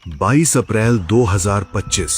22 अप्रैल 2025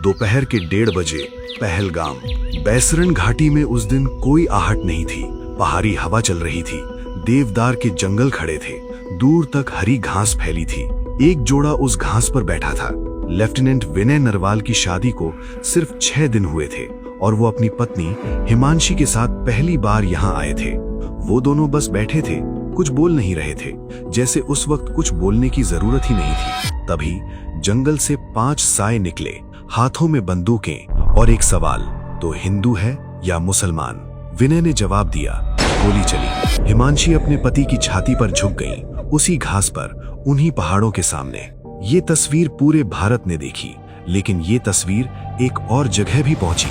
दोपहर के 1:30 बजे पहलगाम बैसरन घाटी में उस दिन कोई आहट नहीं थी। पहाड़ी हवा चल रही थी, देवदार के जंगल खड़े थे, दूर तक हरी घास फैली थी। एक जोड़ा उस घास पर बैठा था। लेफ्टिनेंट विनय नरवाल की शादी को सिर्फ 6 दिन हुए थे और वो अपनी पत्नी हिमांशी के साथ पहली बार यहाँ आए थे। वो दोनों बस बैठे थे, कुछ बोल नहीं रहे थे, जैसे उस वक्त कुछ बोलने की जरूरत ही नहीं थी। तभी जंगल से 5 साए निकले, हाथों में बंदूकें और एक सवाल, तो हिंदू है या मुसलमान? विनय ने जवाब दिया। गोली चली। हिमांशी अपने पति की छाती पर झुक गई, उसी घास पर, उन्हीं पहाड़ों के सामने। ये तस्वीर पूरे भारत ने देखी, लेकिन ये तस्वीर एक और जगह भी पहुंची।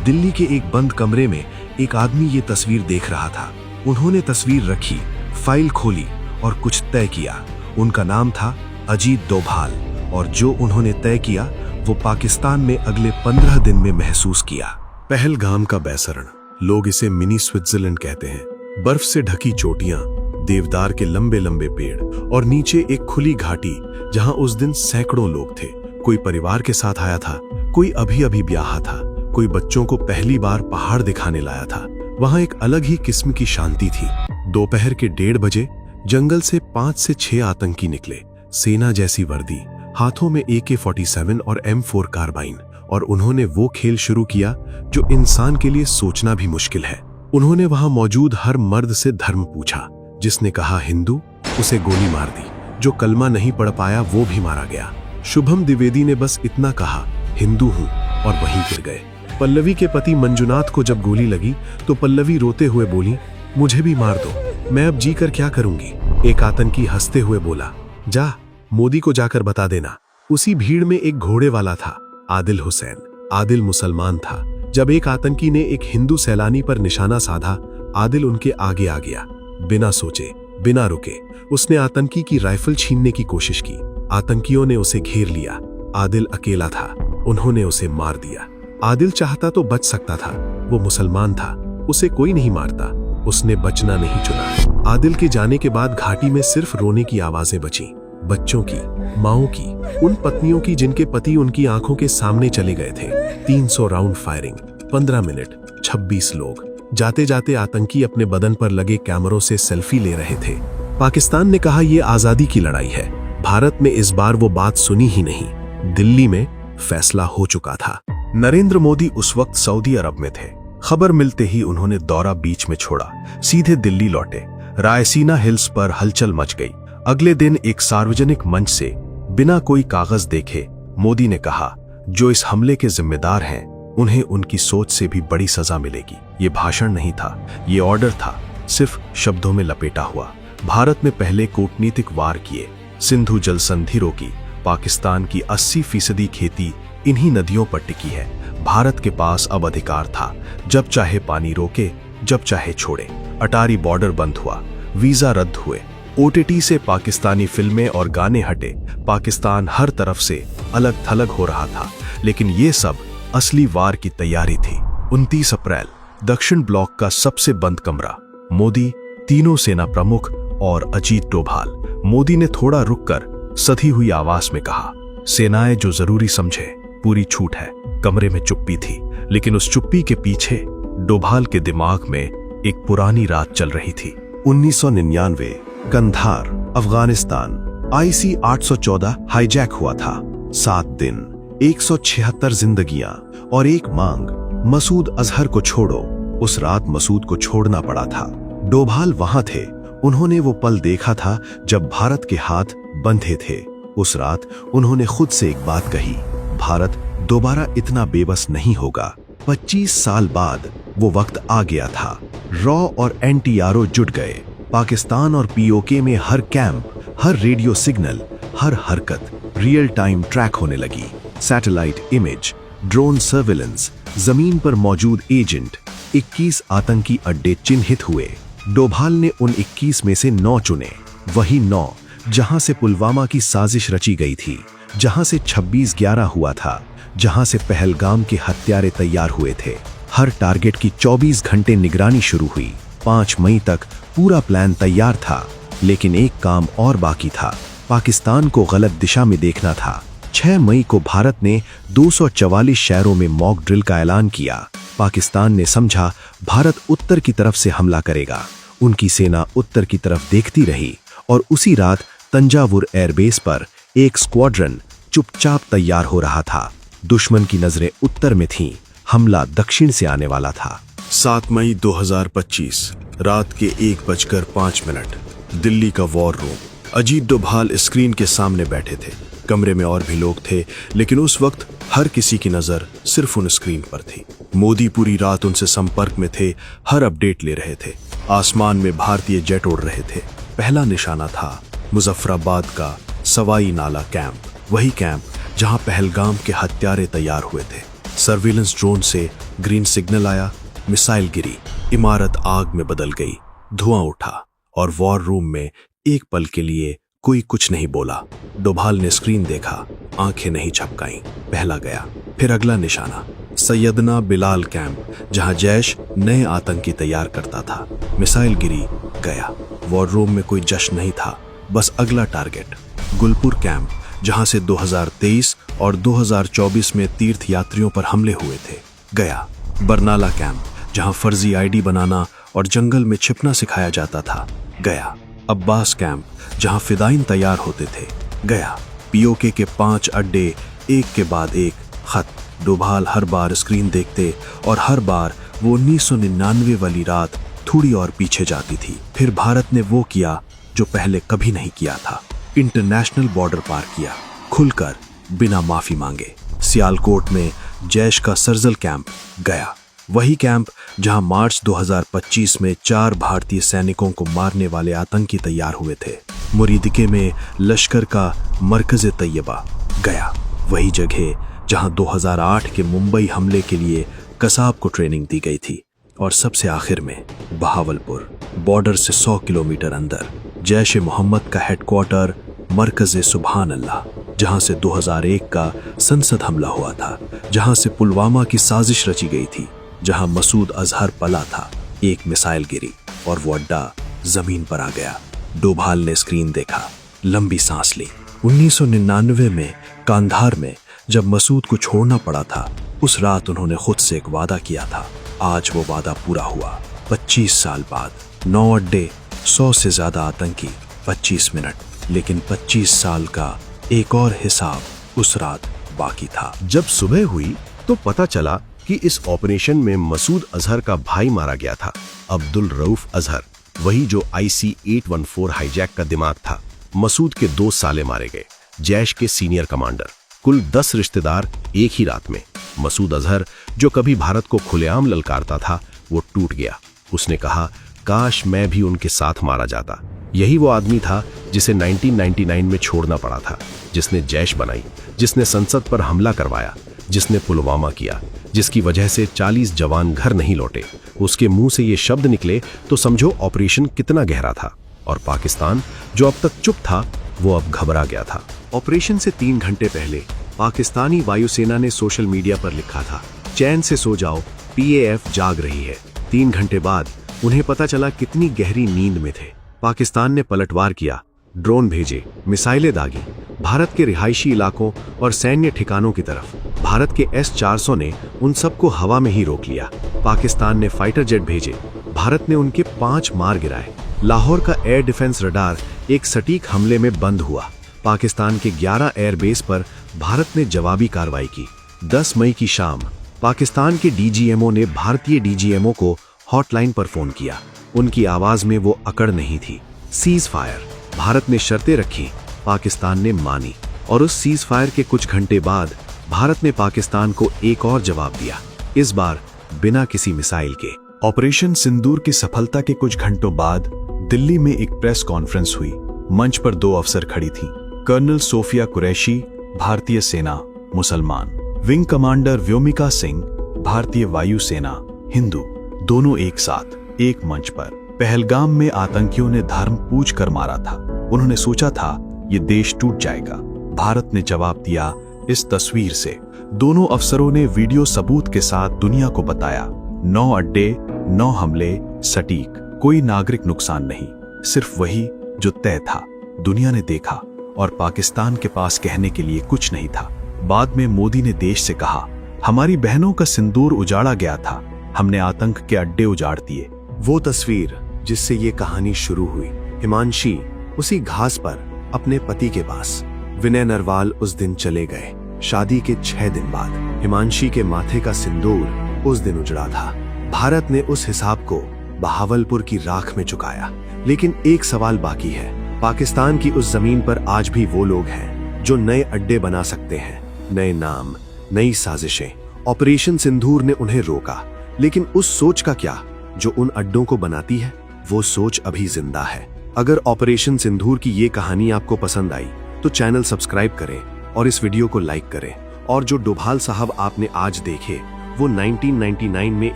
दिल्ली के एक बंद कमरे में एक आदमी ये तस्वीर देख रहा था। उन्होंने तस्वीर रखी, फाइल खोली और कुछ तय किया। उनका नाम था अजीत डोभाल, और जो उन्होंने तय किया वो पाकिस्तान में अगले 15 दिन में महसूस किया। पहलगाम का बैसरण, लोग इसे मिनी स्विट्जरलैंड कहते हैं। बर्फ से ढकी चोटियां, देवदार के लंबे लंबे पेड़ और नीचे एक खुली घाटी जहां उस दिन सैकड़ों लोग थे। कोई परिवार के साथ आया था, कोई अभी अभी ब्याहा था, कोई बच्चों को पहली बार पहाड़ दिखाने लाया था। वहां एक अलग ही किस्म की शांति थी। दोपहर के 1:30 बजे जंगल से 5 से 6 आतंकी निकले, सेना जैसी वर्दी, हाथों में AK-47 और M4 कार्बाइन, और उन्होंने वो खेल शुरू किया जो इंसान के लिए सोचना भी मुश्किल है। उन्होंने वहां मौजूद हर मर्द से धर्म पूछा। जिसने कहा हिंदू, उसे गोली मार दी। जो कलमा नहीं पढ़ पाया वो भी मारा गया। शुभम द्विवेदी ने बस इतना कहा, हिंदू हूं, और वहीं गिर गए। पल्लवी के पति मंजुनाथ को जब गोली लगी तो पल्लवी रोते हुए बोली, मुझे भी मार दो, मैं अब जी कर क्या करूंगी। एक आतंकी हंसते हुए बोला, जा, मोदी को जाकर बता देना। उसी भीड़ में एक घोड़े वाला था, आदिल हुसैन। आदिल मुसलमान था। जब एक आतंकी ने एक हिंदू सैलानी पर निशाना साधा, आदिल उनके आगे आ गया। बिना सोचे, बिना रुके, उसने आतंकी की राइफल छीनने की कोशिश की। आतंकियों ने उसे घेर लिया। आदिल अकेला था, उन्होंने उसे मार दिया। आदिल चाहता तो बच सकता था, वो मुसलमान था, उसे कोई नहीं मारता। उसने बचना नहीं चुना। आदिल के जाने के बाद घाटी में सिर्फ रोने की आवाजें बची, बच्चों की, माओं की, उन पत्नियों की जिनके पति उनकी आंखों के सामने चले गए थे। 300 राउंड फायरिंग, 15 मिनट, 26 लोग। जाते जाते आतंकी अपने बदन पर लगे कैमरों से सेल्फी ले रहे थे। पाकिस्तान ने कहा यह आजादी की लड़ाई है। भारत में इस बार वो बात सुनी ही नहीं। दिल्ली में फैसला हो चुका था। नरेंद्र मोदी उस वक्त सऊदी अरब में थे। खबर मिलते ही उन्होंने दौरा बीच में छोड़ा, सीधे दिल्ली लौटे। रायसीना हिल्स पर हलचल मच गई। अगले दिन एक सार्वजनिक मंच से बिना कोई कागज देखे मोदी ने कहा, जो इस हमले के जिम्मेदार हैं उन्हें उनकी सोच से भी बड़ी सजा मिलेगी। ये भाषण नहीं था, ये ऑर्डर था, सिर्फ शब्दों में लपेटा हुआ। भारत में पहले कूटनीतिक वार किए, सिंधु जल संधि रोकी। पाकिस्तान की 80% खेती इन्हीं नदियों पर टिकी है। भारत के पास अब अधिकार था, जब चाहे पानी रोके, जब चाहे छोड़े। अटारी बॉर्डर बंद हुआ, वीजा रद्द हुए, OTT से पाकिस्तानी फिल्में और गाने हटे। पाकिस्तान हर तरफ से अलग थलग हो रहा था, लेकिन ये सब असली वार की तैयारी थी। 29 अप्रैल, दक्षिण ब्लॉक का सबसे बंद कमरा, मोदी, तीनों सेना प्रमुख और अजीत डोभाल। मोदी ने थोड़ा रुककर सधी हुई आवाज में कहा, सेनाएं जो जरूरी समझे, पूरी छूट है। कमरे में चुप्पी थी, लेकिन उस चुप्पी के पीछे डोभाल के दिमाग में एक पुरानी रात चल रही थी। 1999, कंधार, अफगानिस्तान, IC-814 हाईजैक हुआ था। 7 दिन, 176 जिंदगियां और एक मांग, मसूद अजहर को छोड़ो। उस रात मसूद को छोड़ना पड़ा था। डोभाल वहां थे। उन्होंने वो पल देखा था जब भारत के हाथ बंधे थे। उस रात उन्होंने खुद से एक बात कही, भारत दोबारा इतना बेबस नहीं होगा। 25 साल बाद वो वक्त आ गया था। रॉ और NTRO जुट गए। पाकिस्तान और POK में हर कैंप, हर रेडियो सिग्नल, हर हरकत रियल टाइम ट्रैक होने लगी। सैटेलाइट इमेज, ड्रोन सर्विलेंस, जमीन पर मौजूद एजेंट। 21 आतंकी अड्डे चिन्हित हुए। डोभाल ने उन 21 में से 9 चुने, वही 9 जहां से पुलवामा की साजिश रची गई थी, जहां से 26/11 हुआ था, जहां से पहलगाम के हत्यारे तैयार हुए थे। हर टारगेट की 24 घंटे निगरानी शुरू हुई। 5 मई तक पूरा प्लान तैयार था, लेकिन एक काम और बाकी था। पाकिस्तान को गलत दिशा में देखना था। 6 मई को भारत ने 244 शहरों में मॉक ड्रिल का ऐलान किया। पाकिस्तान ने समझा भारत उत्तर की तरफ से हमला करेगा। उनकी सेना उत्तर की तरफ देखती रही और उसी रात तंजावुर एयरबेस पर एक स्क्वाड्रन चुपचाप तैयार हो रहा था। दुश्मन की नजरें उत्तर में थीं, हमला दक्षिण से आने वाला था। 7 मई 2025 रात के 1:05 दिल्ली का war room. Ajit Doval screen के सामने बैठे थे। कमरे में और भी लोग थे, लेकिन उस वक्त हर किसी की नजर सिर्फ उन स्क्रीन पर थी। मोदी पूरी रात उनसे संपर्क में थे, हर अपडेट ले रहे थे। आसमान में भारतीय जेट उड़ रहे थे। पहला निशाना था मुजफ्फराबाद का सवाई नाला कैंप, वही कैंप जहां पहलगाम के हत्यारे तैयार हुए थे। सर्विलेंस ड्रोन से ग्रीन सिग्नल आया, मिसाइल गिरी, इमारत आग में बदल गई, धुआं उठा और वॉर रूम में एक पल के लिए कोई कुछ नहीं बोला। डोभाल ने स्क्रीन देखा, आंखें नहीं झपकाईं। पहला गया, फिर अगला निशाना सैयदना बिलाल कैंप, जहां जैश नए आतंकी तैयार करता था। मिसाइल गिरी, गया। वॉर रूम में कोई जश्न नहीं था, बस अगला टारगेट गुलपुर कैंप, जहां से 2023 और 2024 में तीर्थ यात्रियों पर हमले हुए थे। गया। बरनाला कैंप, जहां फर्जी आईडी बनाना और जंगल में छिपना सिखाया जाता था। गया। अब्बास कैंप, जहां फिदाइन तैयार होते थे। गया। पीओके के 5 अड्डे, एक के बाद एक खत। डोभाल हर बार स्क्रीन देखते और हर बार वो 1999 वाली रात थोड़ी और पीछे जाती थी। फिर भारत ने वो किया जो पहले कभी नहीं किया था, इंटरनेशनल बॉर्डर पार किया, खुलकर, बिना माफी मांगे। सियालकोट में जैश का सर्जल कैंप। गया। वही कैंप जहां मार्च 2025 में 4 भारतीय सैनिकों को मारने वाले आतंकी तैयार हुए थे। मुरीदिके में लश्कर का मरकज़े तैयबा। गया। वही जगह जहां 2008 के मुंबई हमले के लिए कसाब को ट्रेनिंग दी गई थी। और सबसे आखिर में बहावलपुर, बॉर्डर से 100 किलोमीटर अंदर, जैश ए मोहम्मद का हेडक्वार्टर, मरकज़े सुभान अल्लाह, जहां से 2001 का संसद हमला हुआ था, जहां से पुलवामा की साजिश रची गई थी, जहां मसूद अजहर पला था। एक मिसाइल गिरी और वो अड्डा जमीन पर आ गया। डोभाल ने स्क्रीन देखा, लंबी सांस ली। 1999 में कांधार में जब मसूद को छोड़ना पड़ा था, उस रात उन्होंने खुद से एक वादा किया था। आज वो वादा पूरा हुआ। 25 साल बाद 9 अड्डे, 100 से ज्यादा आतंकी, 25 मिनट, लेकिन 25 साल का एक और हिसाब उस रात बाकी था। जब सुबह हुई तो पता चला कि इस ऑपरेशन में मसूद अजहर का भाई मारा गया था, अब्दुल रऊफ अजहर, वही जो IC-814 हाईजैक का दिमाग था। मसूद के 2 साले मारे गए, जैश के सीनियर कमांडर, कुल 10 रिश्तेदार एक ही रात में। मसूद अजहर, जो कभी भारत को खुलेआम ललकारता था, वो टूट गया। उसने कहा, काश मैं भी उनके साथ मारा जाता। यही वो आदमी था जिसे 1999 में छोड़ना पड़ा था, जिसने जैश बनाई, जिसने संसद पर हमला करवाया, जिसने पुलवामा किया, जिसकी वजह से 40 जवान घर नहीं लौटे। उसके मुंह से ये शब्द निकले तो समझो ऑपरेशन कितना गहरा था। और पाकिस्तान, जो अब तक चुप था, वो अब घबरा गया था। ऑपरेशन से 3 घंटे पहले पाकिस्तानी वायुसेना ने सोशल मीडिया पर लिखा था, चैन से सो जाओ, PAF जाग रही है। 3 घंटे बाद उन्हें पता चला कितनी गहरी नींद में थे। पाकिस्तान ने पलटवार किया, ड्रोन भेजे, मिसाइलें दागी, भारत के रिहायशी इलाकों और सैन्य ठिकानों की तरफ। भारत के S-400 ने उन सबको हवा में ही रोक लिया। पाकिस्तान ने फाइटर जेट भेजे, भारत ने उनके 5 मार गिराए। लाहौर का एयर डिफेंस रडार एक सटीक हमले में बंद हुआ। पाकिस्तान के 11 एयरबेस पर भारत ने जवाबी कार्रवाई की। 10 मई की शाम पाकिस्तान के DGMO ने भारतीय DGMO को हॉटलाइन पर फोन किया। उनकी आवाज में वो अकड़ नहीं थी। Cease fire. भारत ने शर्तें रखी, पाकिस्तान ने मानी, और उस सीज फायर के कुछ घंटे बाद भारत ने पाकिस्तान को एक और जवाब दिया, इस बार बिना किसी मिसाइल के। ऑपरेशन सिंदूर की सफलता के कुछ घंटों बाद दिल्ली में एक प्रेस कॉन्फ्रेंस हुई। मंच पर 2 अफसर खड़ी थीं, कर्नल सोफिया कुरैशी, भारतीय सेना, मुसलमान, विंग कमांडर व्योमिका सिंह, भारतीय वायुसेना, हिंदू, दोनों एक साथ एक मंच पर। पहलगाम में आतंकियों ने धर्म पूछ कर मारा था। उन्होंने सोचा था ये देश टूट जाएगा। भारत ने जवाब दिया इस तस्वीर से। दोनों अफसरों ने वीडियो सबूत के साथ दुनिया को बताया, 9 अड्डे, 9 हमले, सटीक, कोई नागरिक नुकसान नहीं, सिर्फ वही जो तय था। दुनिया ने देखा और पाकिस्तान के पास कहने के लिए कुछ नहीं था। बाद में मोदी ने देश से कहा, हमारी बहनों का सिंदूर उजाड़ा गया था, हमने आतंक के अड्डे उजाड़ दिए। वो तस्वीर जिससे ये कहानी शुरू हुई। हिमांशी उसी घास पर अपने पति के पास। विनय नरवाल उस दिन चले गए। शादी के 6 दिन बाद हिमांशी के माथे का सिंदूर उस दिन उजड़ा था। भारत ने उस हिसाब को बहावलपुर की राख में चुकाया। लेकिन एक सवाल बाकी है। पाकिस्तान की उस जमीन पर आज भी वो लोग हैं जो नए अड्डे बना सकते हैं, नए नाम, नई साजिशें। ऑपरेशन सिंदूर ने उन्हें रोका, लेकिन उस सोच का क्या जो उन अड्डों को बनाती है? वो सोच अभी जिंदा है। अगर ऑपरेशन सिंदूर की ये कहानी आपको पसंद आई तो चैनल सब्सक्राइब करें और इस वीडियो को लाइक करें। और जो डोभाल साहब आपने आज देखे वो 1999 में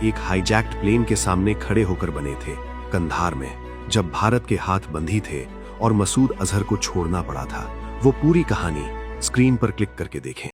एक हाईजैक्ड प्लेन के सामने खड़े होकर बने थे, कंधार में, जब भारत के हाथ बंधी थे और मसूद अजहर को छोड़ना पड़ा था। वो पूरी कहानी स्क्रीन पर क्लिक करके देखें।